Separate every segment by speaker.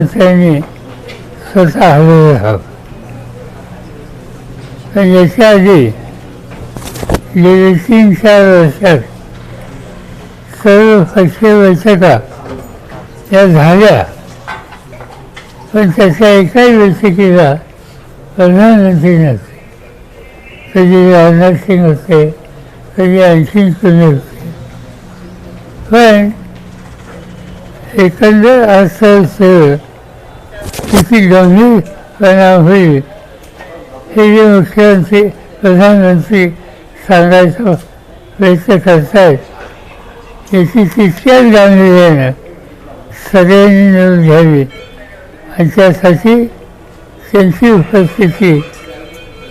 Speaker 1: त्यांनी स्वतः हळू राहावं. पण याच्या आधी गेली 3-4 वर्षात सर्व पक्षीय बैठका या झाल्या, पण त्याच्या एकाही बैठकीला प्रधानमंत्री नसते. कधी राजनाथ सिंग होते, कधी आणखीन कोणी होते. पण एकंदर अर्थव्यवस्थेवर किती गंभीर परिणाम होईल हे जे मुख्यमंत्री प्रधानमंत्री सांगायचा प्रयत्न करतायत याची तितक्याच गांभीर्यानं सगळ्यांनी नोंद घ्यावी आणि त्यासाठी त्यांची उपस्थिती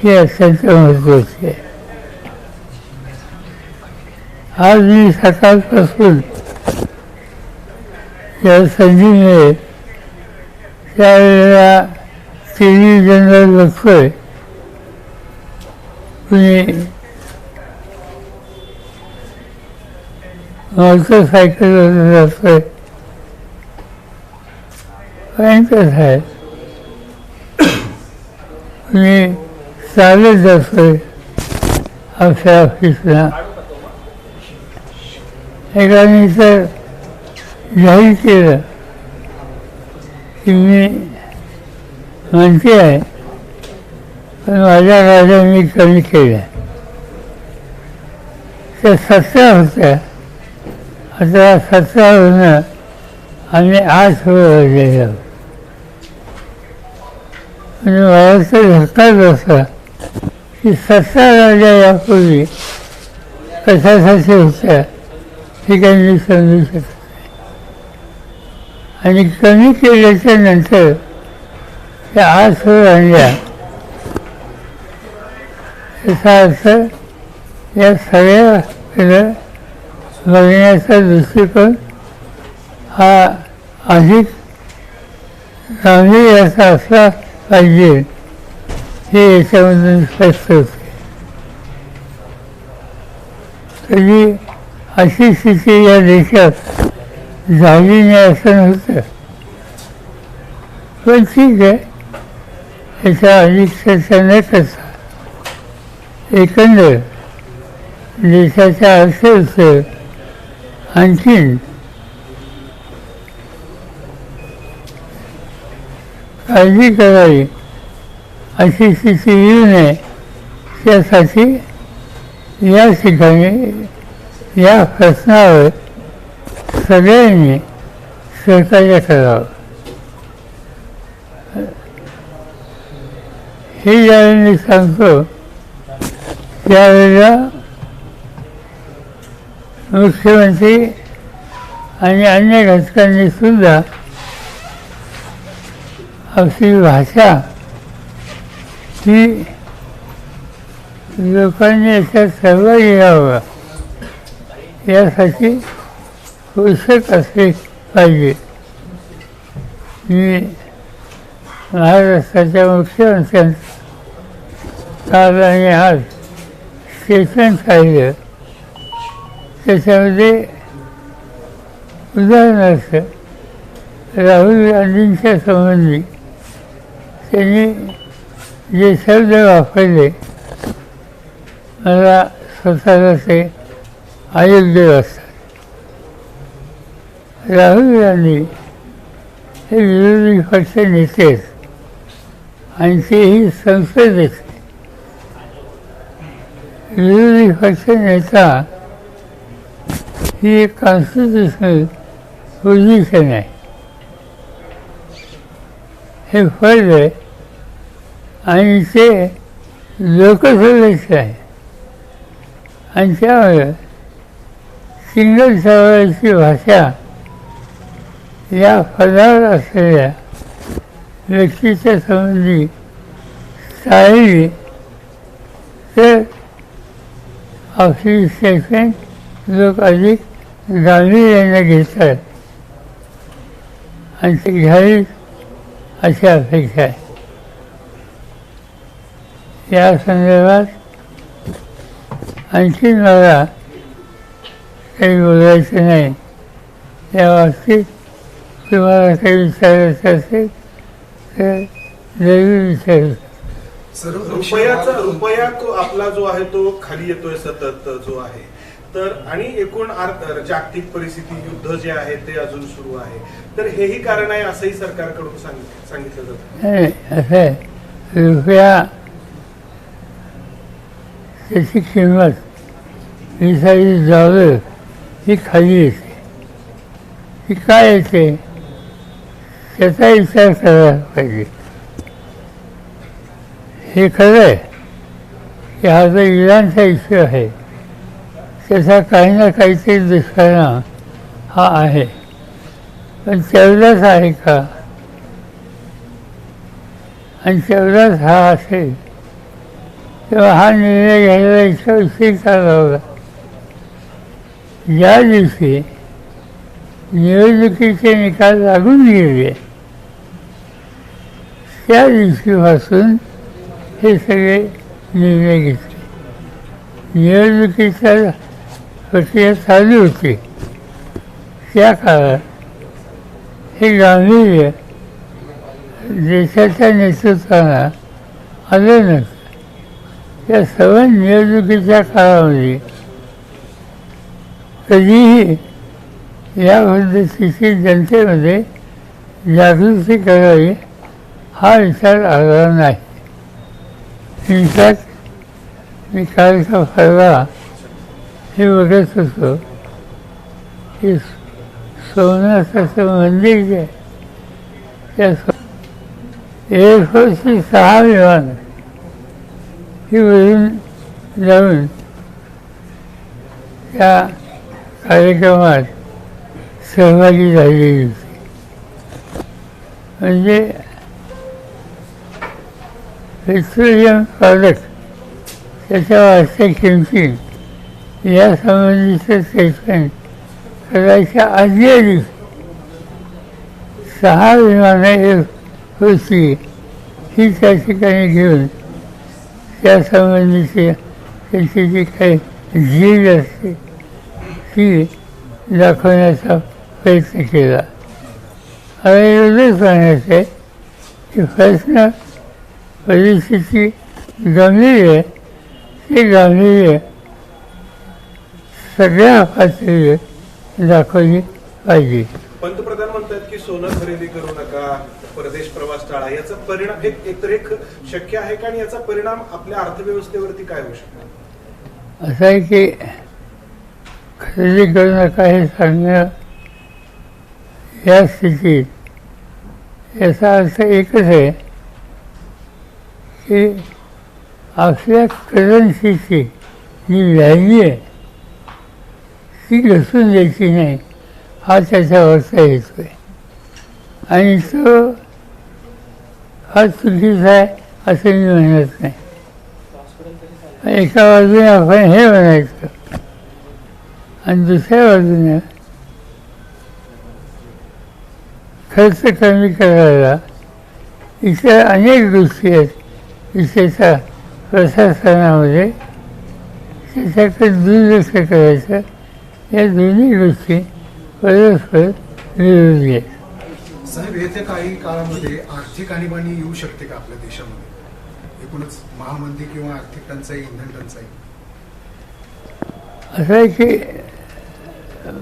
Speaker 1: ही अत्यंत महत्त्वाची आहे. आज मी सकाळपासून या संधी मिळेल त्यावेळेला टेलिव्हिजनवर बघतोय कुणी मोटरसायकलवर जातोय, भयंकर आहे. कुणी चालत जातोय आपल्या ऑफिसला. एकाने तर जाहीर केलं की मी म्हणते आहे पण माझ्या गाड्या मी कमी केल्या. त्या 17 होत्या, आता 17वरनं आम्ही 8 वाढलेलो आहोत. म्हणजे मला तर धक्का बसला की 17 गाड्या यापूर्वी कशासाठी होत्या हे काही मी समजू शकत नाही. आणि कमी केल्याच्या नंतर त्या 8 आणल्या. याचा अर्थ या सगळ्याकडं बघण्याचा दृष्टिकोन हा अधिक गांभीर्याचा असला पाहिजे हे याच्यामधून स्पष्ट होते. कधी अशी स्थिती या देशात झाली नाही असं नव्हतं. पण ठीक आहे, याच्या अधिक चर्चा न करता एकंदर देशाच्या अर्थव्यवस्थेवर आणखीन काळजी करावी अशी स्थिती येऊ नये त्यासाठी या ठिकाणी या प्रश्नावर सगळ्यांनी सहकार्य करावं. हे ज्यावेळी मी सांगतो त्यावेळेला मुख्यमंत्री आणि अन्य घटकांनी सुद्धा आपली भाषा ही लोकांनी याच्यात सहभागी व्हावं यासाठी पोषक असले पाहिजे. मी महाराष्ट्राच्या मुख्यमंत्र्यांचं काल आणि आज स्टेटमेंट पाहिलं. त्याच्यामध्ये उदाहरणार्थ राहुल गांधींच्या संबंधी त्यांनी जे शब्द वापरले मला स्वतःला ते अयोग्य वाटतात. राहुल गांधी हे विरोधी पक्ष नेते आहेत आणि तेही संसदेचे. विरोधी पक्ष नेता ही एक कॉन्स्टिट्युशनल पोझिशन आहे. हे फळ आहे आणि ते लोकसभेचं आहे. आणि त्यामुळे सिंगल सवालाची भाषा या पदावर असलेल्या व्यक्तीच्या संबंधी टाळली तर आपली स्टेटमेंट लोक अधिक गांभीर्याने घेतात आणि ते घ्यावीत अशी अपेक्षा आहे. या संदर्भात आणखी मला काही बोलायचं नाही. या बाबतीत तुम्हाला काही विचारायचं असेल तर जरूर विचारू.
Speaker 2: सर रुपया आपला जो आहे तो खाली येतोय सतत जो आहे, तर आणि एकूण जागतिक परिस्थिती, युद्ध जे आहे ते अजून सुरू आहे, तर हेही कारण आहे असंही सरकारकडून सांगितलं जातं.
Speaker 1: नाही, असं आहे, रुपया त्याची किंमत $20 ही खाली येते. ही काय येते त्याचा विचार करायला पाहिजे. हे खरं आहे की हा जो इराणचा इश्यू आहे त्याचा काही ना काहीतरी दुष्परिणाम हा आहे, पण तेवढाच आहे का? आणि तेवढाच हा असेल तेव्हा हा निर्णय घ्यायला इतका उशीर का लावला? ज्या दिवशी निवडणुकीचे निकाल लागून गेले त्या दिवशीपासून हे सगळे निर्णय घेतले. निवडणुकीच्या प्रक्रिया चालू होती त्या काळात हे गांभीर्य देशाच्या नेतृत्वाला आलं नसतं. या सर्व निवडणुकीच्या काळामध्ये कधीही या पद्धतीची जनतेमध्ये जागृती करावी हा विचार आला नाही. इनफॅक्ट मी काल का परवा हे बघत होतो की सोमनाथाचं मंदिर जे आहे त्या एअरफोर्सची 6 विमानं ही वरून जाऊन त्या कार्यक्रमात सहभागी झालेली होती. म्हणजे पेट्रोलियम प्रॉडक्ट त्याच्या वाढत्या किमती या संबंधीचं स्टेटमेंट करायच्या आदल्या दिवशी 6 विमानं होती ही त्या ठिकाणी घेऊन त्या संबंधीची त्यांची जी काही झीज असते ती दाखवण्याचा प्रयत्न केला. आणि एवढंच म्हणायचं आहे की प्रश्न परिस्थिती गंभीर आहे, ती गांभीर्य सगळ्या पातळीवर दाखवली पाहिजे.
Speaker 2: पंतप्रधान म्हणतात की सोनं खरेदी करू नका, परदेश प्रवास टाळा. याचा परिणाम एकतर एक शक्य आहे का, आणि याचा परिणाम आपल्या अर्थव्यवस्थेवरती काय होऊ शकतो?
Speaker 1: असं आहे की खरेदी करू नका हे सांगणं या स्थितीत याचा अर्थ एकच आहे की आपल्या करन्सीची जी व्हॅल्यू आहे ती घसरून द्यायची नाही हा त्याचा अर्थ येतोय. आणि तो हा चुकीचा आहे असं मी म्हणत नाही. एका बाजूने आपण हे म्हणायचं आणि दुसऱ्या बाजूने खर्च कमी करायला इतर अनेक गोष्टी आहेत विशेषतः प्रशासनामध्ये त्याच्याकडे दुर्लक्ष करायचं. या दोन्ही गोष्टी परस्पर विरोधी आहेत.
Speaker 3: साहेब, येत्या काही काळामध्ये आर्थिक आणीबाणी येऊ शकते का आपल्या देशामध्ये? एकूणच महामंदी किंवा आर्थिक टंचाई, इंधन टंचाई.
Speaker 1: असं आहे की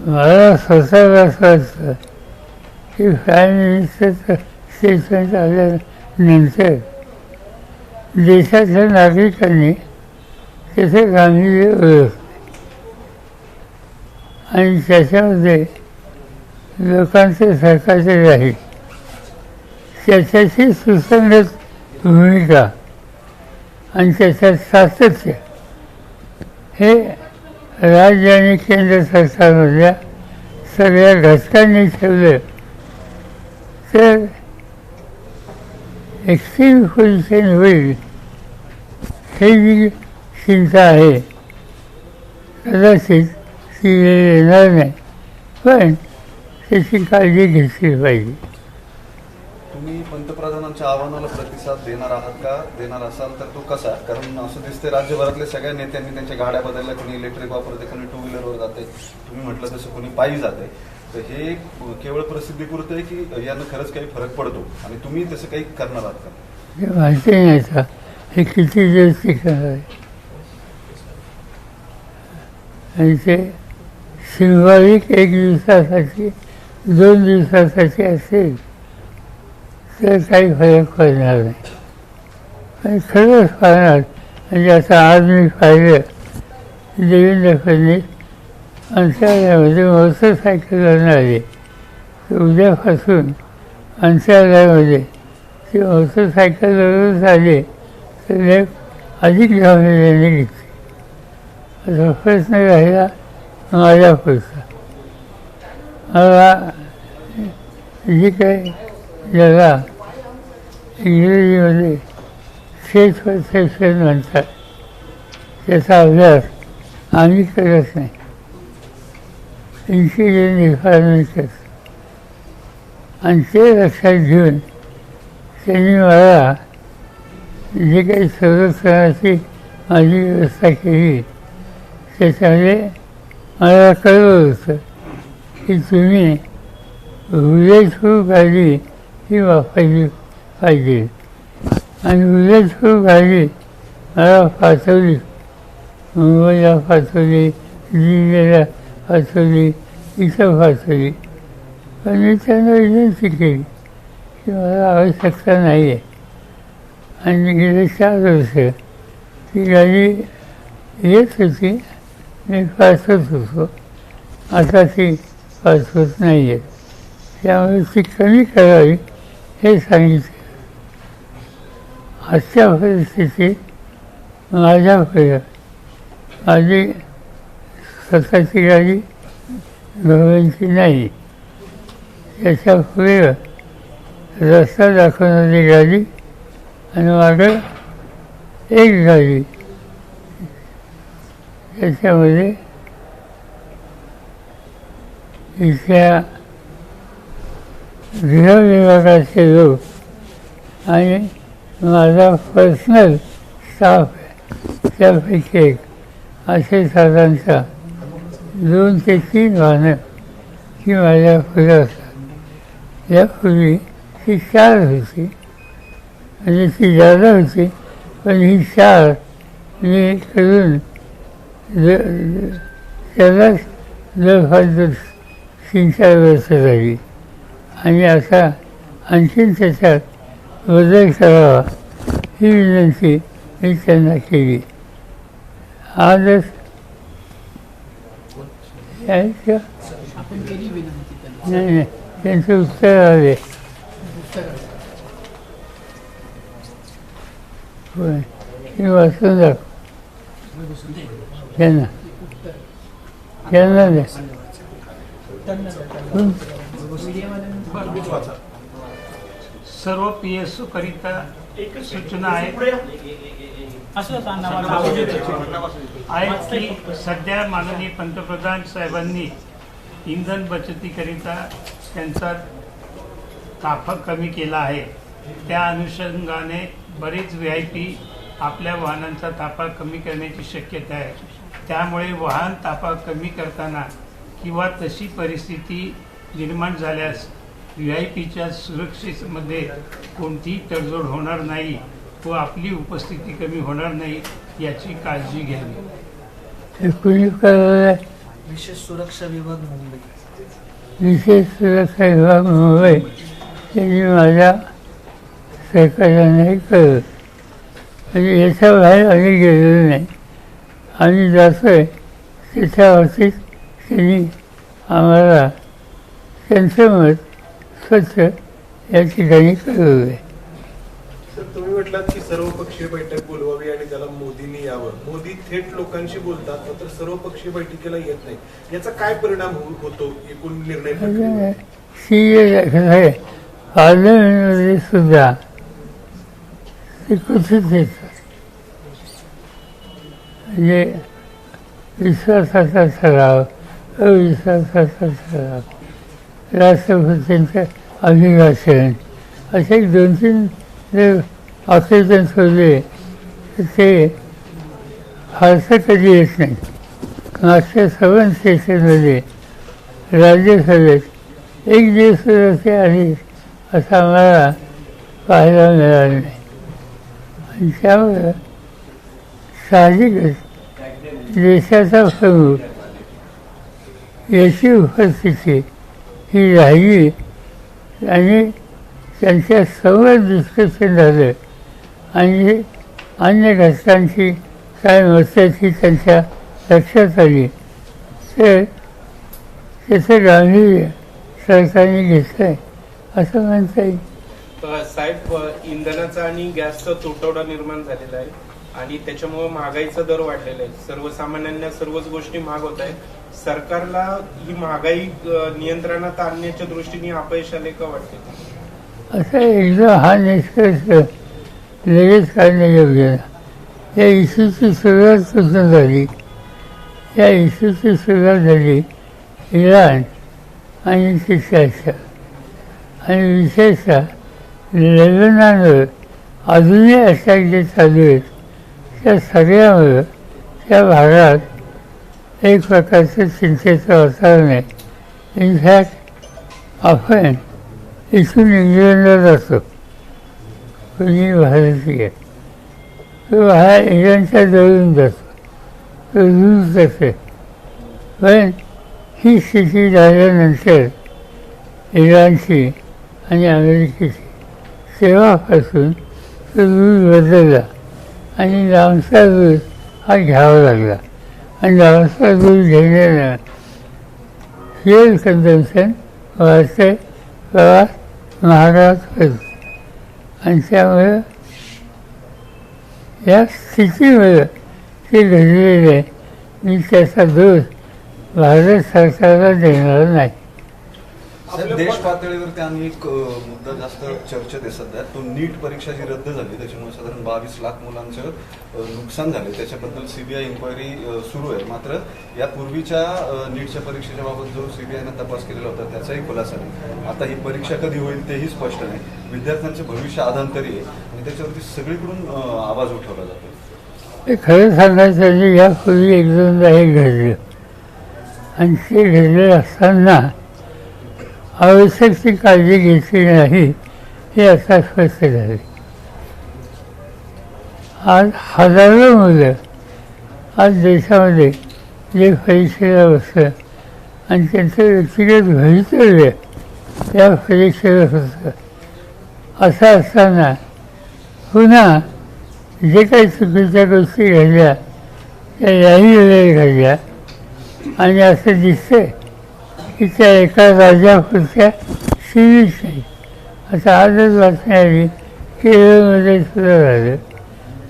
Speaker 1: मला स्वतःला असं वाटतं की प्राईम मिनिस्टरचं स्टेटमेंट आल्यानंतर देशाच्या नागरिकांनी त्याचे गांभीर्य ओळखले आणि त्याच्यामध्ये लोकांचे सरकारचे राहील त्याच्याशी सुसंगत भूमिका आणि त्याच्यात सातत्य हे राज्य आणि केंद्र सरकारमधल्या सगळ्या घटकांनी ठेवलं तर एक्स्ट्रीम पोझिशन होईल हे जी चिंता आहे कदाचित ती वेळ येणार नाही, पण त्याची काळजी घेतली पाहिजे.
Speaker 4: तुम्ही पंतप्रधानांच्या आव्हानाला प्रतिसाद देणार आहात का? देणार असाल तर तो कसा? कारण असं दिसते राज्यभरातल्या सगळ्या नेत्यांनी त्यांच्या गाड्या बदलल्या, कोणी इलेक्ट्रिक वापरते, कोणी टू व्हीलरवर जाते, तुम्ही म्हटलं तसं कोणी पायी जाते. तर हे केवळ प्रसिद्धीपुरतं आहे की यानं खरंच काही फरक पडतो आणि तुम्ही तसं काही करणार आहात का?
Speaker 1: हे माहिती नाही आता हे किती दिवस टिकणार आहे आणि ते सिंबॉलिक 1 दिवसासाठी 2 दिवसासाठी असेल तर काही फरक पडणार नाही पण खरंच पाहणार म्हणजे आता आज मी पाहिलं देवेंद्र फडणवीस अंतराळामध्ये मोटरसायकलवरून आले तर उद्यापासून अंतराळामध्ये ते मोटरसायकलवरूनच आले तर एक अधिक जबाबदारीने घेतली असा प्रश्न राहिला माझ्या पुढचा मला जे काही जगा इंग्रजीमध्ये सेल्फ परसेप्शन म्हणतात त्याचा अभ्यास आम्ही करत नाही इंटेलिजन्स डिपार्टमेंट करतं आणि ते लक्षात घेऊन त्यांनी मला जे काही संरक्षणाची माझी व्यवस्था केली त्याच्यामध्ये मला कळवलं होतं की तुम्ही बुलेटप्रूफ गाडी ही वापरली पाहिजे आणि बुलेटप्रूफ गाडी मला पाठवली मुंबईला पाठवली दिल्लीला पाठवली इथं पाठवली पण मी त्यांना विनंती केली की मला आवश्यकता नाही आहे आणि गेले 4 वर्ष ती गाडी येत होती मी पाठवत होतो आता ती पाठवत नाही आहे त्यामुळे ती कमी करावी हे सांगितले आजच्या परिस्थितीत माझ्याकडे माझी स्वतःची गाडी गव्हर्नमेंटची नाही त्याच्या पुढे रस्ता दाखवणारी गाडी आणि मागं एक गाडी त्याच्यामध्ये इथल्या गृह विभागाचे लोक आणि माझा पर्सनल स्टाफ आहे त्यापैकी एक असे साधारणतः 2 ते 3 वाहनं ही माझ्या पुढे असतात यापूर्वी ती 4 होती म्हणजे ती जादा होती पण ही 4 मी करून त्यालाच जवळपास 3-4 वर्ष झाली आणि आता आणखीन त्याच्यात बदल करावा ही विनंती मी त्यांना केली आजच नाही नाही त्यांचं उत्तर आले होय मी वाचून दाखव त्यांना त्यांना द्या
Speaker 5: सर्व PSO करिता एक सूचना आहे की सध्या माननीय पंतप्रधान साहेबांनी इंधन बचतीकरिता त्यांचा ताफा कमी केला आहे त्या अनुषंगाने बरेच VIP आपल्या वाहनांचा ताफा कमी करण्याची शक्यता आहे त्यामुळे वाहन ताफा कमी करताना किंवा तशी परिस्थिती निर्माण झाल्यास VIPच्या सुरक्षेमध्ये कोणतीही तडजोड होणार नाही व आपली उपस्थिती कमी होणार नाही याची काळजी घ्यावी.
Speaker 1: हे कुणी कळवलं?
Speaker 6: विशेष सुरक्षा विभाग मुंबई.
Speaker 1: विशेष सुरक्षा विभाग मुंबई त्यांनी माझ्या सहकार्याने कळवलं म्हणजे याच्या बाहेर आम्ही गेलेलो नाही आम्ही जातोय त्याच्या बाबतीत त्यांनी आम्हाला त्यांचं मत स्वच्छ या ठिकाणी कळवलं आहे.
Speaker 2: सर तुम्ही म्हटलात की सर्वपक्षीय बैठक बोलवावी आणि त्याला मोदींनी यावं. मोदी थेट लोकांशी बोलतात मात्र सर्वपक्षीय बैठकीला येत नाही याचा काय परिणाम होतो एकूण निर्णय
Speaker 1: आहे पार्लमेंटमध्ये सुद्धा ते कुठेच येतात म्हणजे विश्वासाचा ठराव अविश्वासाचा ठराव राष्ट्रपतींचं अभिभाषण असे 2-3 जर ऑकेजन ठेवले तर ते फारसं कधी येत नाही. मागच्या 7 सेशनमध्ये राज्यसभेत एक दिवस ते आली असं आम्हाला पाहायला मिळालं नाही. आणि त्यामुळं साहजिकच देशाचा प्रमुख याची उपस्थिती ही राहिली आणि त्यांच्या समोर डिस्कशन झालं आणि अन्य घटकांची काय मतं ही त्यांच्या लक्षात आली तर त्याचं गांभीर्य सरकारने घेतलं आहे असं म्हणता येईल.
Speaker 7: साहेब, इंधनाचा आणि गॅसचा तुटवडा निर्माण झालेला आहे आणि त्याच्यामुळे महागाईचा दर वाढलेला आहे. सर्वसामान्यांना सर्वच गोष्टी महाग होत आहेत. सरकारला ही महागाई नियंत्रणात आणण्याच्या दृष्टीने अपयश आले का वाटते?
Speaker 1: असं एकदम हा निष्कर्ष लगेच काढण्यायोग्य ना. या इश्यूची सुरुवात कुठून झाली? या इश्यूची सुरुवात झाली इराण आणि तिच्याच्या आणि विशेषतः लेबनॉनवर अजूनही अटॅक जे चालू आहेत त्या सगळ्यामुळं त्या भागात एक प्रकारचं चिंतेचं वातावरण आहे. इनफॅक्ट आपण इथून इंग्लंडला जातो कोणी भारतीय तो हा इराणच्या जवळून जातो तो रूस जाते. पण ही स्थिती झाल्यानंतर इराणची आणि अमेरिकेची तेव्हापासून तो रूल बदलला आणि लांबचा रूल हा घ्यावा लागला आणि लांबचा रूल घेण्यानं फ्युएल कन्झम्पशन वाढते, प्रवास महागात होतो आणि त्यामुळं या स्थितीमुळं ते घडलेलं आहे. मी त्याचा दोष भारत सरकारला देणार नाही.
Speaker 4: साहेब, देश पातळीवरती आणि एक मुद्दा जास्त चर्चेत आहे सध्या, तो नीट परीक्षा जी रद्द झाली त्याच्यामुळे साधारण 22 लाख मुलांचं नुकसान झाले. त्याच्याबद्दल सीबीआय इन्क्वायरी सुरू आहे. मात्र यापूर्वीच्या नीटच्या परीक्षेच्या बाबत जो सीबीआयनं तपास केलेला होता त्याचाही खुलासा नाही. आता ही परीक्षा कधी होईल तेही स्पष्ट नाही. विद्यार्थ्यांचे भविष्य आधांतरी आहे आणि त्याच्यावरती सगळीकडून आवाज उठवला जातो.
Speaker 1: हे खरं सांगायचं म्हणजे यापूर्वी एक दोनदा हे घडलं आणि ते घडले असताना आवश्यक ती काळजी घेतली नाही हे आता स्पष्ट झाले. आज हजारो मुलं आज देशामध्ये जे परीक्षेला बसलं आणि त्यांचं व्यक्तिगत भवितव्य या परीक्षेला होतं. असं असताना पुन्हा जे काही चुकीच्या गोष्टी घडल्या त्या याही वेळेला घडल्या आणि असं दिसतंय की त्या एका राज्यापुरत्या सीमित नाही. आता आजच बातमी आली केरळमध्ये सुद्धा झालं,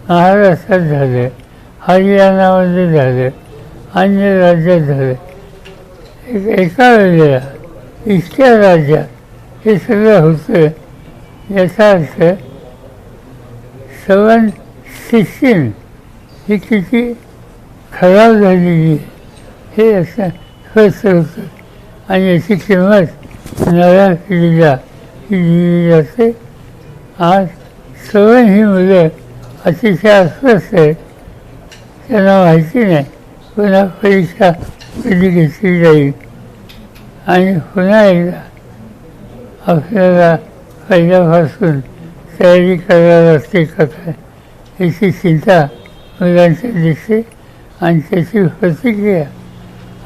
Speaker 1: महाराष्ट्रात झालं, हरियाणामध्ये झालं, अन्य राज्यात झालं. एका वेळेला इतक्या राज्यात हे सगळं होतं याचा अर्थ सवन सिस्टीम ही किती खराब झालेली आहे हे असं स्पष्ट होतं आणि याची किंमत नव्या पिढीला दिली जाते. आज सवन ही मुलं अतिशय अस्वस्थ आहेत. त्यांना माहिती नाही पुन्हा परीक्षा कधी घेतली जाईल आणि पुन्हा एकदा आपल्याला पहिल्यापासून तयारी करायला लागते का काय याची चिंता मुलांच्या दिसते आणि त्याची प्रतिक्रिया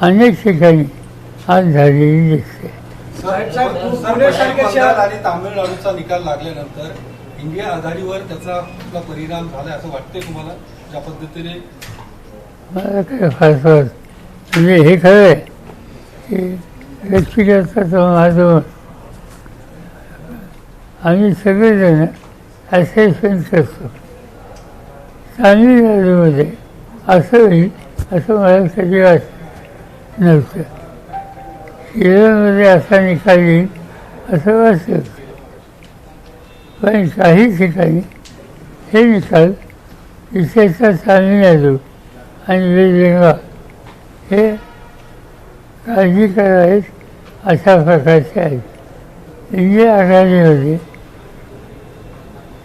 Speaker 1: अनेक ठिकाणी आज झालेली दिसते.
Speaker 8: बंगाल आणि तामिळनाडूचा निकाल लागल्यानंतर इंडिया आघाडीवर त्याचा कुठला परिणाम झाला असं वाटतंय तुम्हाला? ज्या पद्धतीने
Speaker 1: मला काय फार म्हणजे हे खरं आहे की व्यक्तिगत माझं आम्ही सगळेजण असेसमेंट करतो. तामिळनाडूमध्ये असं होईल असं मला कधी वाटत नव्हतं. केरळमध्ये असा निकाल येईल असं वाटत होतं. पण काही ठिकाणी हे निकाल विशेषतः तामिळनाडू आणि वेस्ट बेंगॉल हे काळजी करावेत अशा प्रकारचे आहेत. इंडिया आघाडीमध्ये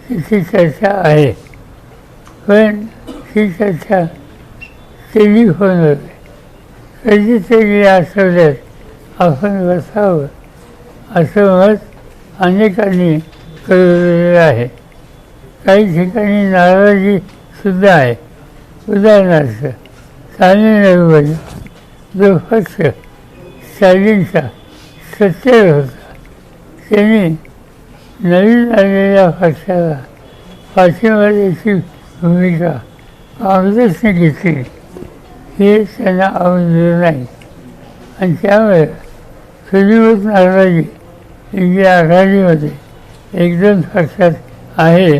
Speaker 1: तिची चर्चा आहे पण ही चर्चा टेलिफोनवर कधीतरी आठवड्यात आपण बसावं असं मत अनेकांनी कळवलेलं आहे. काही ठिकाणी नाराजीसुद्धा आहे. उदाहरणार्थ तामिळनाडूमध्ये जो पक्ष स्टॅलिनचा सत्तेवर होता त्यांनी नवीन आलेल्या पक्षाला पाठिंबा द्यायची भूमिका काँग्रेसने घेतली हे त्यांना आवडलं नाही आणि त्यामुळे सुलीभूत नाराजी इंडिया आघाडीमध्ये एक दोन पक्षात आहे,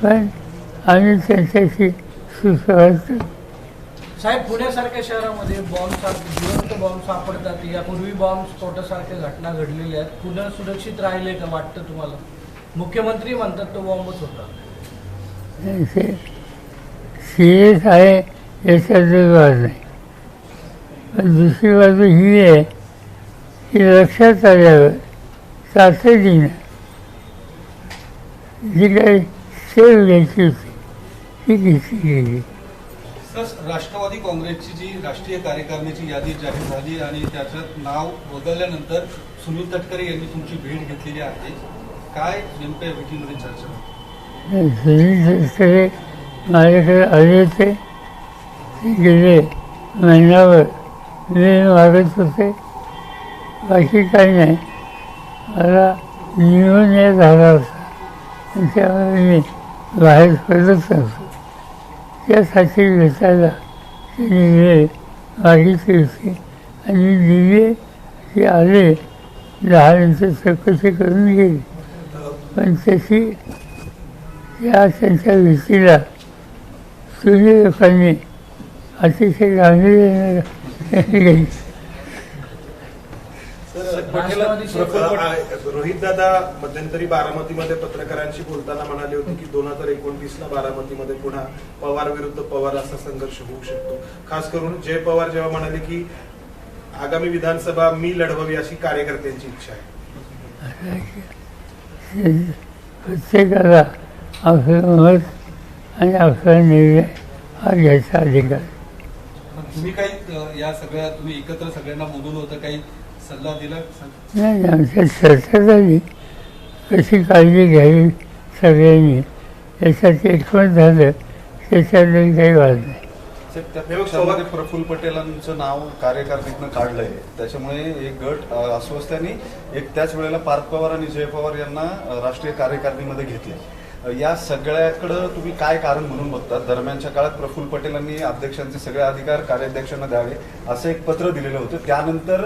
Speaker 1: पण आम्ही त्यांच्याशी सुसंवाद करतो.
Speaker 6: साहेब, पुण्यासारख्या शहरामध्ये जिवंत बॉम्ब सापडतात. यापूर्वी बॉम्ब स्फोटासारख्या घटना घडलेल्या आहेत. पुणे सुरक्षित राहिले का वाटतं तुम्हाला? मुख्यमंत्री म्हणतात तो बॉम्बच होता.
Speaker 1: सिरियस आहे याच्यात वाद नाही, पण दुसरी बाजू ही आहे की लक्षात आल्यावर तातडीनं जी काही सेव घ्यायची होती ती घेतली गेली.
Speaker 8: सर, राष्ट्रवादी काँग्रेसची जी राष्ट्रीय कार्यकारिणीची यादी जाहीर झाली आणि त्याच्यात नाव बदलल्यानंतर सुनील तटकरे यांनी तुमची भेट घेतलेली आहे. काय नेमक्या भेटीमध्ये चर्चा?
Speaker 1: सुनील तटकरे माझ्याकडे आले होते. ते गेले महिनाभर वेळ मागत होते. बाकी काही नाही. मला न्यूमोनिया झाला होता आणि त्यामुळे मी बाहेर पडत नव्हतो. त्यासाठी भेटायला त्यांनी वेळ मागितली होती आणि दिली. ते आले, 10 मिनिटं चौकशी करून गेली, पण त्याची त्यांच्या भेटीला सुनी लोकांनी अतिशय गांभीर्याने गेली.
Speaker 2: रोहित दादा मध्यंतरी बारामतीमध्ये पत्रकारांशी बोलताना म्हणाले होते की 2029ला बारामतीमध्ये पुन्हा पवार विरुद्ध पवार असा संघर्ष होऊ शकतो. खास करून जय पवार जेव्हा म्हणाले की आगामी विधानसभा मी लढवावी अशी कार्यकर्त्यांची इच्छा आहे.
Speaker 1: प्रत्येकाला आपलं मत आणि आपला निर्णय हा घ्यायचा अधिकार.
Speaker 8: तुम्ही काही या सगळ्या तुम्ही एकत्र सगळ्यांना बोलवलं होतं, काही सल्ला दिला?
Speaker 1: नाही, आमच्या चर्चा झाली कशी काळजी घ्यावी सगळ्यांनी याच्यात एकमत झालं. त्याच्यात काही वाद नाही.
Speaker 4: त्या पक्षामध्ये प्रफुल्ल पटेलांचं नाव कार्यकारिणीतनं काढलंय, त्याच्यामुळे एक गट अस्वस्थांनी एक त्याच वेळेला पार्थ पवार आणि जय पवार यांना राष्ट्रीय कार्यकारिणीमध्ये घेतले. या सगळ्याकडं तुम्ही काय कारण म्हणून बघतात? दरम्यानच्या काळात प्रफुल्ल पटेलांनी अध्यक्षांचे सगळे अधिकार कार्याध्यक्षांना द्यावे असं एक पत्र दिलेलं होतं. त्यानंतर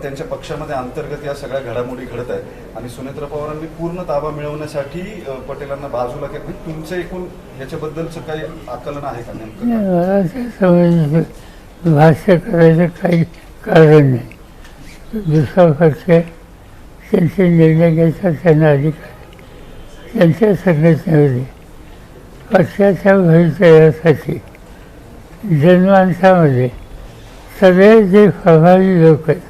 Speaker 4: त्यांच्या पक्षामध्ये अंतर्गत या सगळ्या घडामोडी घडत आहेत आणि सुनेत्र पवारांनी पूर्ण ताबा मिळवण्यासाठी पटेलांना बाजूला केलं. तुमचं एकूण याच्याबद्दलचं काही आकलन आहे का? नेमकं
Speaker 1: मला त्या भाष्य करायचं काही कारण नाही. दुसरा पक्ष त्यांचे निर्णय घ्यायचा त्यांना अधिकार. त्यांच्या संघटनेमध्ये पक्षाच्या भवितव्यासाठी जनमानसामध्ये सगळे जे प्रभावी लोक आहेत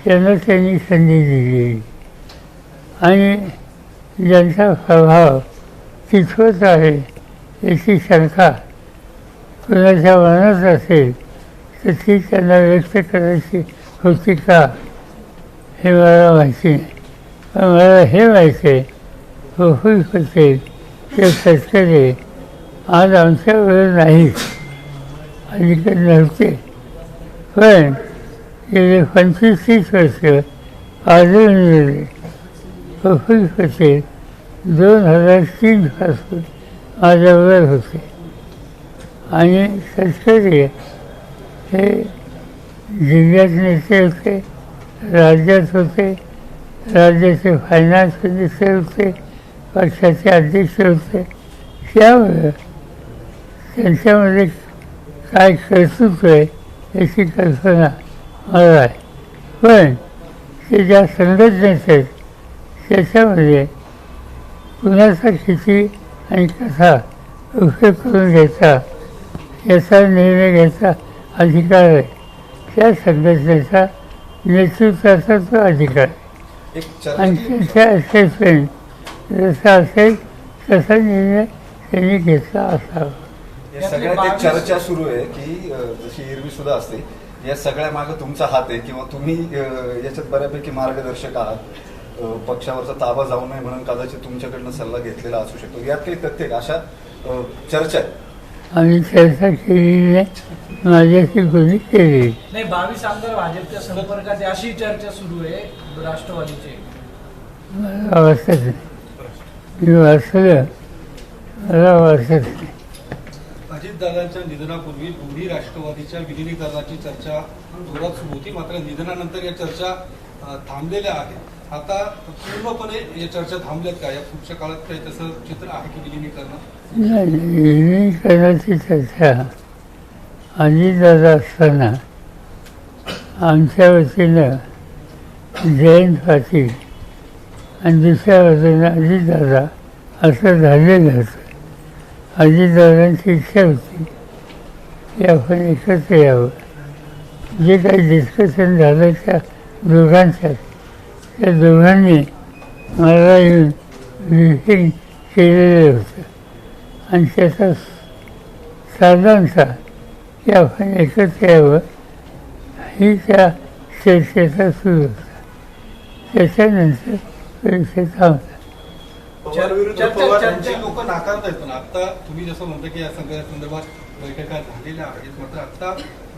Speaker 1: त्यांना त्यांनी संधी दिलेली आणि ज्यांचा प्रभाव कितपत आहे याची शंका कुणाच्या मनात असेल तर ती त्यांना व्यक्त करायची होती का हे मला माहिती नाही. पण मला हे माहिती आहे प्रफुल्ल पटेल ते तटकरे आज आमच्याबरोबर नाहीत, अलीकडे नव्हते, पण गेले 25-30 वर्ष आजून प्रफुल्ल पटेल 2003 पासून माझ्याबरोबर होते आणि तटकरे हे जिल्ह्यात नेते होते, राज्यात होते, राज्याचे फायनान्स मिनिस्टर होते, पक्षाचे अध्यक्ष होते. त्यामुळे त्यांच्यामध्ये काय कर्तृत्व आहे याची कल्पना मला आहे. पण ते ज्या संघटनेत आहेत त्याच्यामध्ये कुणाचा किती आणि कसा उपयोग करून घ्यायचा याचा निर्णय घ्यायचा अधिकार आहे. त्या संघटनेचा नेतृत्वाचा तो अधिकार आहे आणि त्यांच्या असेसमेंट जसा असेल तसा निर्णय त्यांनी घेतला असावा.
Speaker 4: सगळ्यात एक चर्चा सुरू आहे की जशी एरवी सुद्धा असते या सगळ्या मागे तुमचा हात आहे किंवा तुम्ही याच्यात बऱ्यापैकी मार्गदर्शक आहात. पक्षावरचा ताबा जाऊ नये म्हणून कदाचित तुमच्याकडनं सल्ला घेतलेला असू शकतो. यात काही तथ्य आहे? अशा चर्चा आहे.
Speaker 1: आम्ही चर्चा केलेली नाही, माझ्याशी कोणी केली
Speaker 6: नाही. 22 आमदार भाजपच्या संपर्कात आहे अशी चर्चा सुरू आहे राष्ट्रवादीची.
Speaker 1: मला वाटत नाही. मी वाचलं, मला वाटत नाही.
Speaker 8: अजितदादांच्या निधनापूर्वी दोन्ही राष्ट्रवादीच्या विलिनीकरणाची चर्चा जोरात सुरू होती. मात्र निधनानंतर या चर्चा थांबलेल्या आहेत. आता पूर्णपणे या चर्चा थांबल्यात का? या पुढच्या काळात काही तसं चित्र आहे की विलिनीकरण?
Speaker 1: नाही, विलिनीकरणाची चर्चा अजितदादा असताना आमच्या वतीनं जयंत पाटील आणि दुसऱ्या बाजूनं अजितदादा असं झालेलं होतं. अजितदादांची इच्छा होती की आपण एकत्र यावं. जे काही डिस्कशन झालं त्या दोघांच्यात, त्या दोघांनी मला येऊन ब्रीफिंग केलेलं होतं आणि त्याचा साधारणतः की आपण एकत्र यावं ही त्या चर्चेचा सुरू होता. त्याच्यानंतर परीक्षा थांबला.
Speaker 8: त्यांची लोक नाकारतायत. पण आता तुम्ही जसं म्हणता की या सगळ्या संदर्भात बैठका झालेल्या आहेत, मात्र आता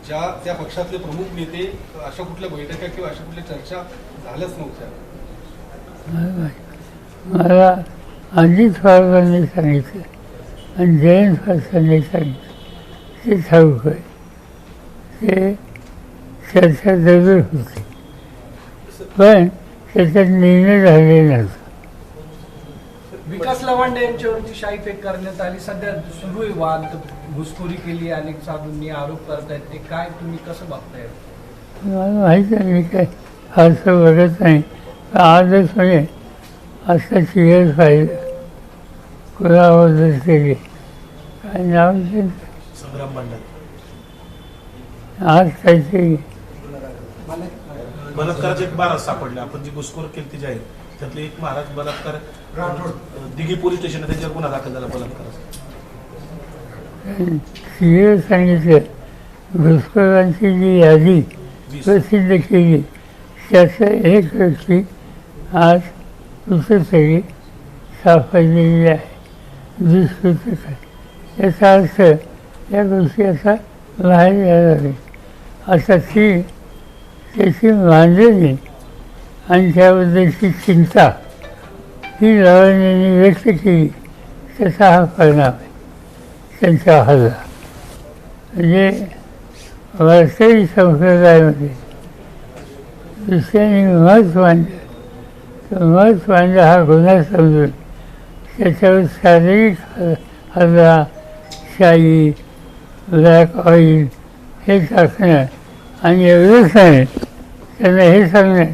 Speaker 8: ज्या त्या पक्षातले प्रमुख नेते अशा कुठल्या बैठका किंवा अशा कुठल्या चर्चा झाल्याच नव्हत्या.
Speaker 1: मला अजित पवारांनी सांगितलं आणि जयंत पाटलांनी सांगितलं ते ठाऊक आहे. ते चर्चा जरूर होती, पण त्याच्यात निर्णय झालेला नव्हता.
Speaker 6: विकास लवांडे यांच्यावरती शाईफेक करण्यात आली. सध्या सुरू आहे वाद, घुसखोरी केली, अनेक साधूंनी आरोप करतायत. ते काय तुम्ही कसं बघताय?
Speaker 1: मला माहीत आहे, मी काय फारसं बघत नाही. आजच म्हणजे असं सिरियल पाहिलं कुणाबद्दल तरी काय नाव
Speaker 2: संग्राम भांडार
Speaker 1: आज काहीतरी
Speaker 2: बलात्काराचे एक 12 सापडले. आपण जी घुसखोर केली ती जाहीर त्यातले एक महाराज बलात्कार दिघी पोलीस स्टेशन त्याच्यावर गुन्हा दाखल झाला बलात्काराचा.
Speaker 1: सिरियल सांगितलं घुसखोरांची जी यादी प्रसिद्ध केली त्याचा एक व्यक्ती आज कुठेतरी सापडलेली आहे, दुष्कृतक आहे. याचा अर्थ या गोष्टी आता बाहेर यायला लागेल. आता ती त्याची मांडणी आणि त्याबद्दलची चिंता ही लवांनी व्यक्त केली. त्याचा हा परिणाम आहे त्यांचा हल्ला. म्हणजे वारकरी संप्रदायामध्ये दुसऱ्यांनी मत मांडलं तर मत मांडलं हा गुन्हा समजून त्याच्यावर शारीरिक हल्ला, शाई, ब्लॅक ऑइल हे टाकणं आणि एवढंच नाही त्यांना हे सांगणं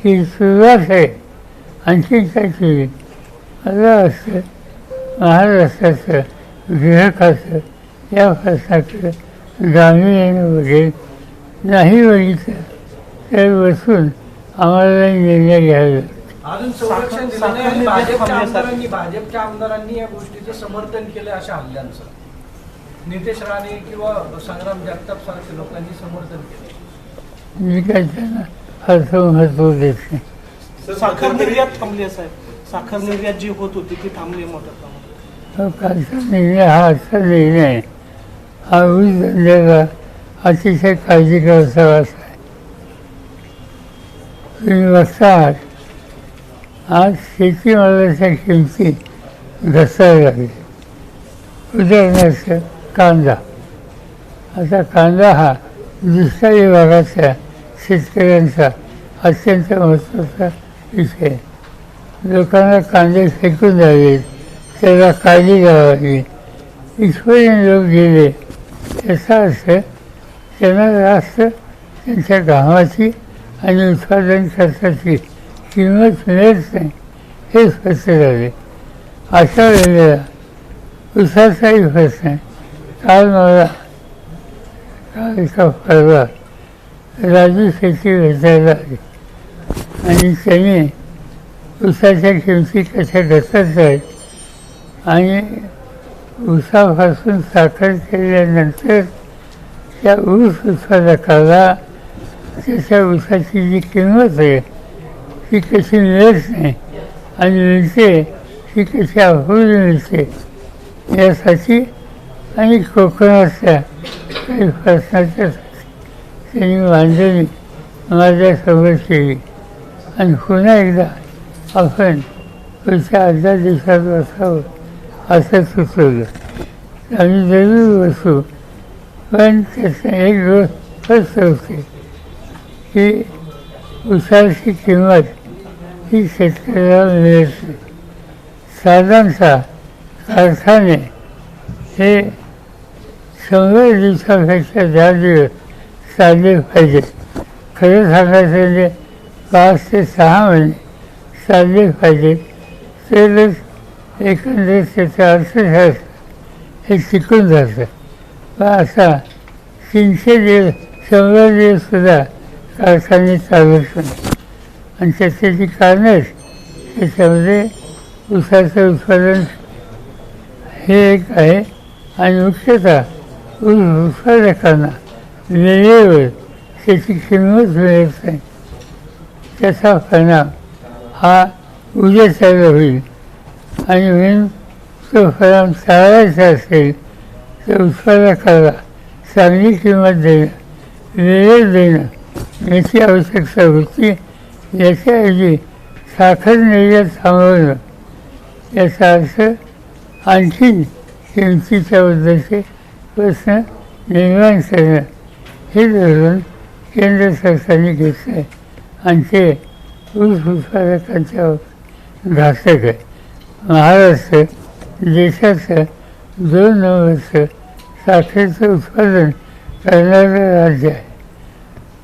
Speaker 1: की सुरुवात आहे आणखी काय केली. मला असं महाराष्ट्राचं गृहखातं या प्रश्नाकडे गांभीर्यानं बघेल. नाही बघितलं तर बसून आम्हाला निर्णय घ्यावे.
Speaker 6: अजून संरक्षण दिलं नाही आणि भाजपच्या आमदारांनी या गोष्टीचं समर्थन केलं अशा हल्ल्यांचं. नितेश राणे किंवा संग्राम जगताप सारख्या लोकांनी समर्थन केलं.
Speaker 1: मी काय त्यांना फारसं महत्त्व देत नाही.
Speaker 9: साखर निर्यात थांबली आहे साहेब. साखर निर्यात जी होत होती ती थांबली मोठ्या प्रमाणात.
Speaker 1: कालचा निर्णय हा असा निर्णय आहे, हा ऊस धंद्याचा अतिशय काळजीचा असावा असा आहे. तुम्ही बघता आहात आज शेतीमालाच्या किमती घसरायला लागल्या. उदाहरणार्थ कांदा. आता कांदा हा दुष्काळी भागातल्या शेतकऱ्यांचा अत्यंत महत्त्वाचा विषय आहे. लोकांना कांदे फेकून द्यावे, त्याला काळजी घ्यावी, इथपर्यंत लोक गेले. याचा अर्थ त्यांना जास्त त्यांच्या घामाची आणि उत्पादन खर्चाची किंमत मिळत नाही हे स्पष्ट झाले. अशा वेळेला ऊसाचाही प्रश्न आहे. काल मला एका परवा राजू शेती भेटायला आली आणि त्याने ऊसाच्या किमती कशा घसरत आहेत आणि ऊसापासून साखर केल्यानंतर त्या ऊस उत्पादकाला त्याच्या ऊसाची जी किंमत आहे ती कशी मिळत नाही आणि मिळते ती कशी अपुरी मिळते यासाठी आणि कोकणातल्या काही प्रश्नाच्या त्यांनी मांडणी माझ्यासमोर केली आणि पुन्हा एकदा आपण पुढच्या अर्ध्या दिवसात बसावं असं सुचवलं आम्ही जरूर बसू पण त्याचं एक गोष्ट स्पष्ट होते की ऊसाची किंमत ही शेतकऱ्याला मिळत नाही साधारणतः कारखाने हे 100 दिवसापेक्षा दिवस चालले पाहिजेत खरं सांगायचं म्हणजे 5 ते 6 महिने चालले पाहिजेत तरच एकंदरीत त्याचं अर्थशास्त्र हे टिकून जातं पण असा 300 दिवस 100 दिवससुद्धा कारखाने चालत नाही आणि त्याची जी कारणं आहेत त्याच्यामध्ये ऊसाचं उत्पादन हे एक आहे आणि मुख्यतः ऊस उत्पादकांना वेळेवर त्याची किंमत मिळत नाही त्याचा परिणाम हा उद्या चालू होईल आणि म्हणून तो परिणाम टाळायचा असेल तर उत्पादकाला चांगली किंमत देणं वेळेत देणं याची आवश्यकता होती याच्याऐवजी साखर निर्यात थांबवणं याचा अर्थ आणखी किमतीच्या बद्दलचे प्रश्न निर्माण करणं हे धोरण केंद्र सरकारने घेतलं आहे आणि ते ऊस उत्पादकांच्या घातक आहे महाराष्ट्र देशाचं 2 नंबरचं साखरेचं उत्पादन करणारं राज्य आहे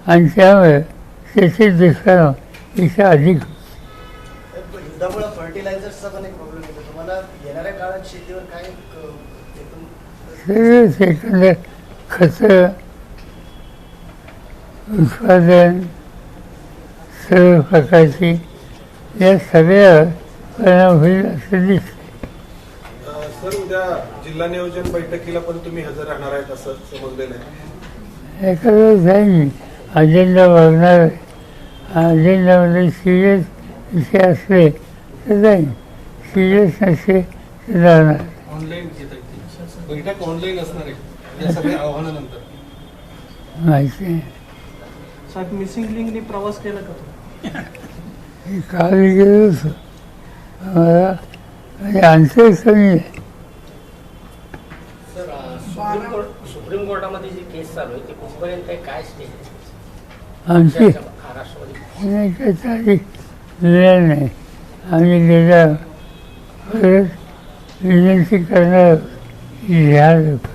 Speaker 1: आणि त्यामुळे त्याचे दुष्परिणाम इथे अधिक
Speaker 10: युद्धामुळे फर्टिलायझर्सचा पण एक प्रॉब्लेम येतो तुम्हाला येणाऱ्या काळात शेतीवर काय
Speaker 1: सर्वच एकंदर खतं उत्पादन सर्व प्रकारची या सगळ्यावर परिणाम होईल असं दिसतं
Speaker 2: सर उद्या जिल्हा नियोजन बैठकीला पण तुम्ही हजर राहणार आहेत असं समजलेलं आहे
Speaker 1: एखादं जाईन अजेंडा बघणार आहे अजेंडामध्ये सिरियस विषय असले तर जाईन सिरियस नसले तर जाणार
Speaker 8: ऑनलाईन बैठक ऑनलाईन असणार आहे या सगळ्या आव्हानानंतर
Speaker 1: माहिती आहे
Speaker 9: साहेब मिसिंग लिंकने प्रवास केला का
Speaker 1: मी काल गेलो होतो मला म्हणजे अंतर कमी आहे
Speaker 6: सुप्रीम कोर्टामध्ये जी केस चालू आहे ती कुठपर्यंत आहे काय स्टेज
Speaker 1: आमची
Speaker 6: महाराष्ट्रामध्ये
Speaker 1: नाही काही तारीख दिलेली नाही आम्ही गेल्या परत विनंती करणार ह्या लोक